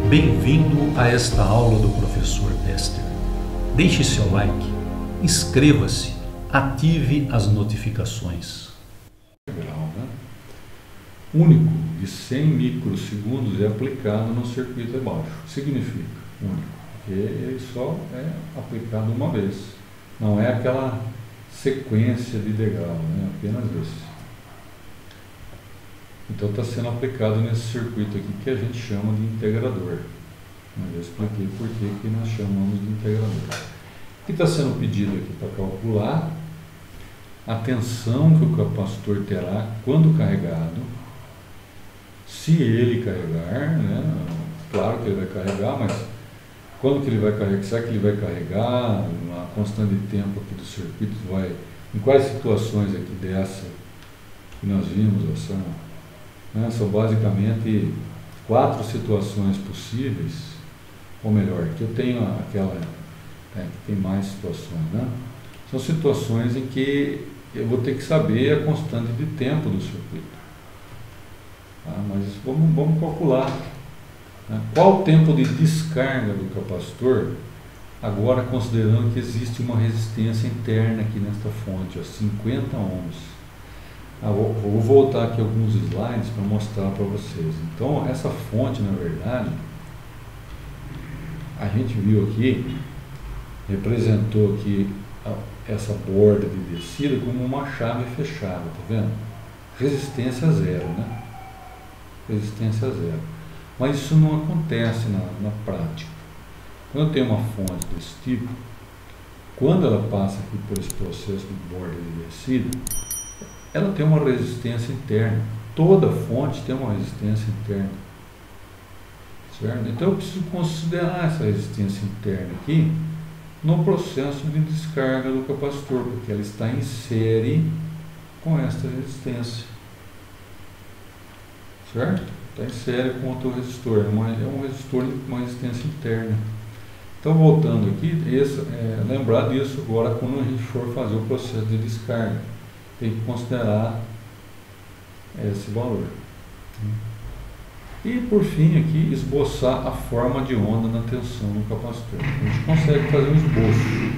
Bem-vindo a esta aula do professor Tester. Deixe seu like, inscreva-se, ative as notificações. Único de 100 microsegundos é aplicado no circuito abaixo. Significa único, porque ele só é aplicado uma vez. Não é aquela sequência de degrau, né? Apenas esse. Então está sendo aplicado nesse circuito aqui que a gente chama de integrador. Eu já expliquei por que nós chamamos de integrador. O que está sendo pedido aqui para calcular a tensão que o capacitor terá quando carregado, se ele carregar, né? Claro que ele vai carregar, mas quando que ele vai carregar? Será que ele vai carregar? A constante de tempo aqui do circuito vai... Em quais situações aqui dessa que nós vimos são basicamente 4 situações possíveis, ou melhor, que eu tenho aquela, que tem mais situações, né? São situações em que eu vou ter que saber a constante de tempo do circuito. Mas vamos calcular, né? Qual o tempo de descarga do capacitor, agora considerando que existe uma resistência interna aqui nesta fonte, 50 ohms. Vou voltar aqui alguns slides para mostrar para vocês. Então, essa fonte, na verdade, a gente viu aqui, representou aqui essa borda de descida como uma chave fechada, tá vendo? Resistência zero, né? Resistência zero. Mas isso não acontece na prática. Quando eu tenho uma fonte desse tipo, quando ela passa aqui por esse processo de borda de descida, ela tem uma resistência interna. Toda fonte tem uma resistência interna. Certo? Então eu preciso considerar essa resistência interna aqui no processo de descarga do capacitor, porque ela está em série com esta resistência. Certo? Está em série com outro resistor. É um resistor com uma resistência interna. Então, voltando aqui, lembrar disso agora quando a gente for fazer o processo de descarga. Tem que considerar esse valor. E por fim aqui, esboçar a forma de onda na tensão do capacitor. A gente consegue fazer um esboço.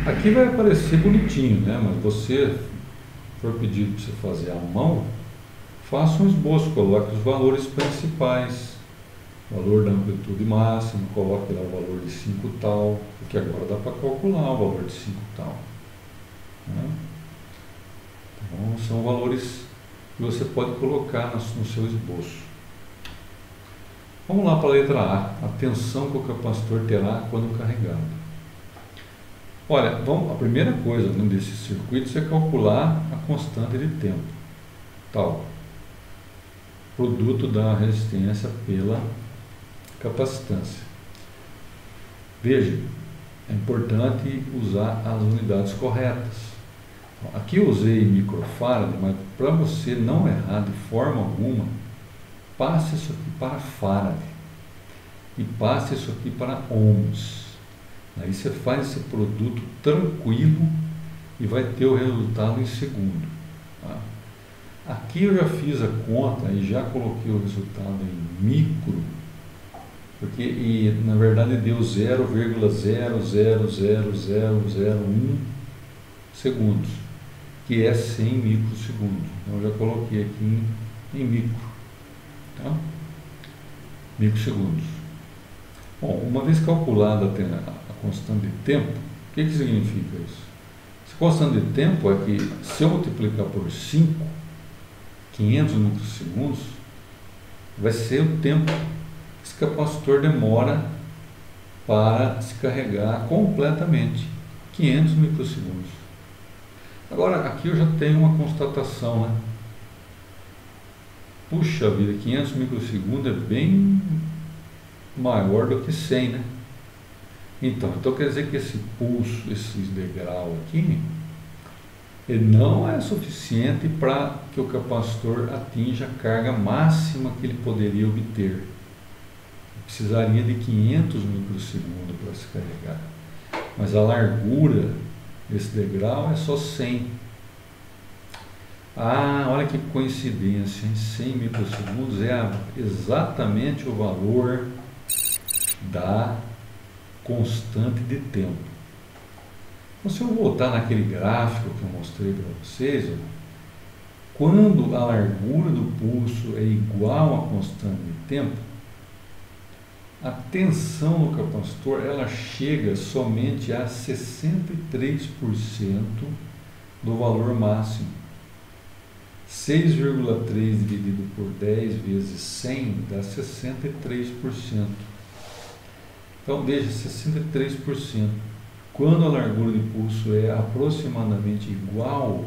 Aqui vai aparecer bonitinho, né? Mas você for pedido para você fazer à mão, faça um esboço, coloque os valores principais, valor da amplitude máxima, coloque lá o valor de 5 tal, porque agora dá para calcular o valor de 5 tal. Né? Então, são valores que você pode colocar no seu esboço. Vamos lá para a letra A, a tensão que o capacitor terá quando carregado. Olha, a primeira coisa desses circuitos é calcular a constante de tempo, tal, produto da resistência pela capacitância. Veja, é importante usar as unidades corretas. Aqui eu usei microfarad, mas para você não errar de forma alguma, passe isso aqui para farad e passe isso aqui para ohms. Aí você faz esse produto tranquilo e vai ter o resultado em segundo. Tá? Aqui eu já fiz a conta e já coloquei o resultado em micro, porque na verdade deu 0,0000001 segundos, que é 100 microsegundos. Então eu já coloquei aqui em micro, tá? Microsegundos. Bom, uma vez calculada a constante de tempo, o que significa isso? Essa constante de tempo é que se eu multiplicar por 5, 500 microsegundos, vai ser o tempo que esse capacitor demora para se carregar completamente, 500 microsegundos. Agora, aqui eu já tenho uma constatação, né? Puxa vida, 500 microsegundos é bem maior do que 100, né? Então quer dizer que esse pulso, esse degrau aqui, ele não é suficiente para que o capacitor atinja a carga máxima que ele poderia obter. Precisaria de 500 microsegundos para se carregar. Mas a largura desse degrau é só 100. Olha que coincidência, em 100 microsegundos é exatamente o valor da constante de tempo. Então, se eu voltar naquele gráfico que eu mostrei para vocês, ó, quando a largura do pulso é igual à constante de tempo, a tensão do capacitor ela chega somente a 63% do valor máximo. 6,3 dividido por 10 vezes 100 dá 63%. Então, veja, 63%. Quando a largura de pulso é aproximadamente igual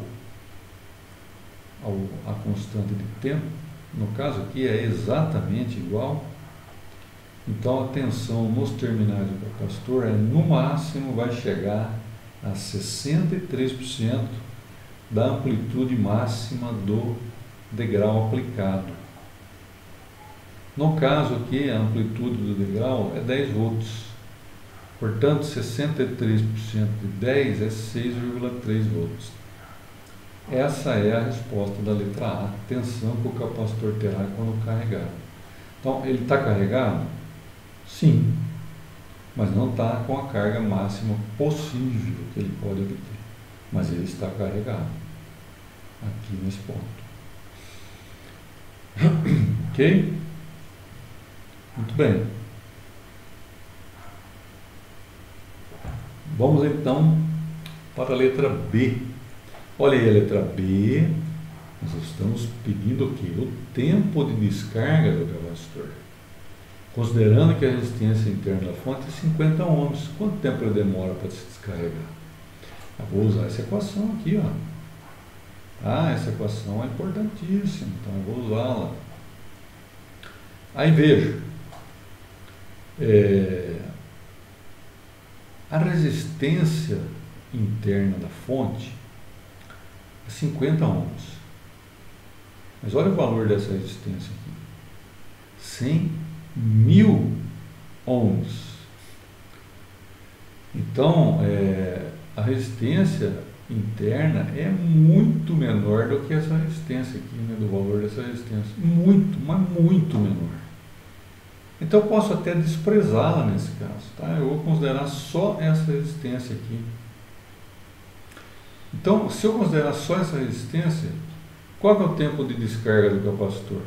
à constante de tempo, no caso aqui é exatamente igual, então a tensão nos terminais do capacitor no máximo vai chegar a 63% da amplitude máxima do degrau aplicado. No caso aqui, a amplitude do degrau é 10 volts. Portanto, 63% de 10 é 6,3 volts. Essa é a resposta da letra A, tensão que o capacitor terá quando carregado. Então, ele está carregado? Sim, mas não está com a carga máxima possível que ele pode obter. Mas ele está carregado, aqui nesse ponto. Ok? Muito bem. Vamos então para a letra B. Olha aí a letra B. Nós estamos pedindo o quê? O tempo de descarga do capacitor. Considerando que a resistência interna da fonte é 50 ohms, quanto tempo ele demora para se descarregar? Eu vou usar essa equação aqui, ó. Ah, essa equação é importantíssima, então eu vou usá-la. Aí veja, a resistência interna da fonte é 50 ohms. Mas olha o valor dessa resistência aqui. 100.000 ohms. Então, a resistência interna é muito menor do que essa resistência aqui, né, do valor dessa resistência. Muito, mas muito menor. Então eu posso até desprezá-la nesse caso, tá? Eu vou considerar só essa resistência aqui. Então, se eu considerar só essa resistência, qual é o tempo de descarga do capacitor?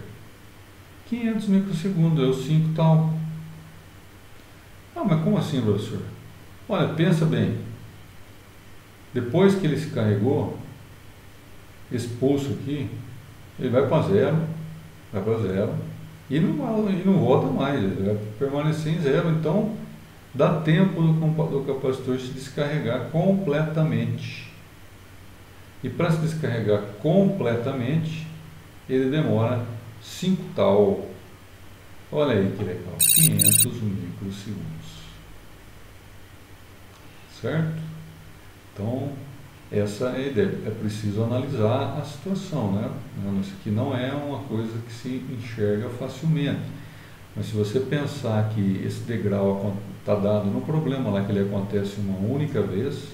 500 microsegundos, é o 5 tal. Ah, mas como assim, professor? Olha, pensa bem. Depois que ele se carregou, esse pulso aqui, ele vai para zero, e não volta mais, ele vai permanecer em zero. Então, dá tempo do capacitor se descarregar completamente. E para se descarregar completamente, ele demora 5 tal. Olha aí que legal, 500 microsegundos. Certo? Então, essa é a ideia. É preciso analisar a situação, né? Isso aqui não é uma coisa que se enxerga facilmente. Mas se você pensar que esse degrau está dado no problema lá, que ele acontece uma única vez,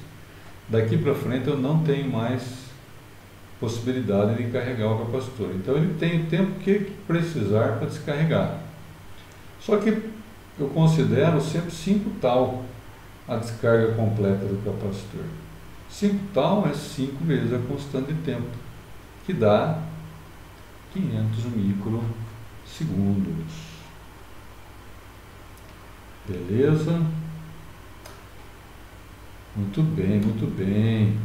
daqui para frente eu não tenho mais possibilidade de carregar o capacitor. Então ele tem o tempo que precisar para descarregar. Só que eu considero sempre 5 tal a descarga completa do capacitor. 5 tal é 5 vezes a constante de tempo, que dá 500 microsegundos. Beleza? Muito bem, muito bem.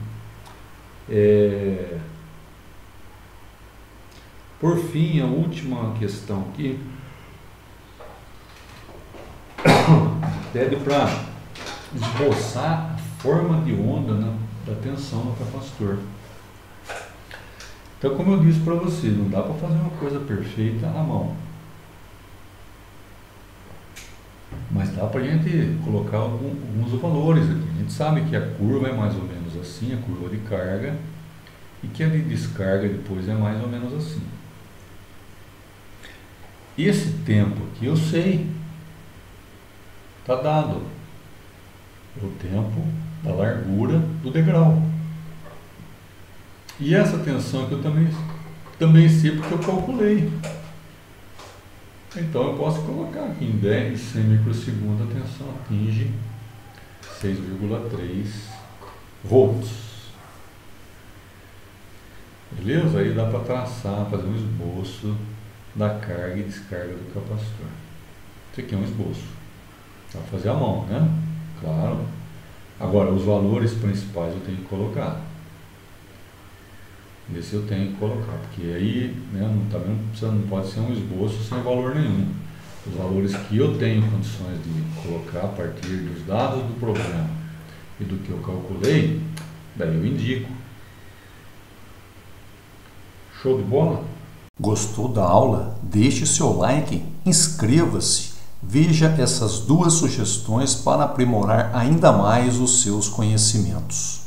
Por fim, a última questão aqui pede para esboçar a forma de onda, né, da tensão no capacitor. Então, como eu disse para você, não dá para fazer uma coisa perfeita à mão. Mas dá para a gente colocar alguns valores aqui. A gente sabe que a curva é mais ou menos assim, a curva de carga, e que a de descarga depois é mais ou menos assim. Esse tempo aqui eu sei, está dado. O tempo da largura do degrau. E essa tensão que eu também sei porque eu calculei. Então eu posso colocar aqui em 10 100 microsegundos, a tensão atinge 6,3 volts. Beleza? Aí dá para traçar, fazer um esboço da carga e descarga do capacitor. Isso aqui é um esboço. Dá para fazer à mão, né? Claro. Agora, os valores principais eu tenho que colocar. Esse eu tenho que colocar, porque aí, né, também não pode ser um esboço sem valor nenhum. Os valores que eu tenho condições de colocar a partir dos dados do programa e do que eu calculei, daí eu indico. Show de bola? Gostou da aula? Deixe seu like, inscreva-se, veja essas duas sugestões para aprimorar ainda mais os seus conhecimentos.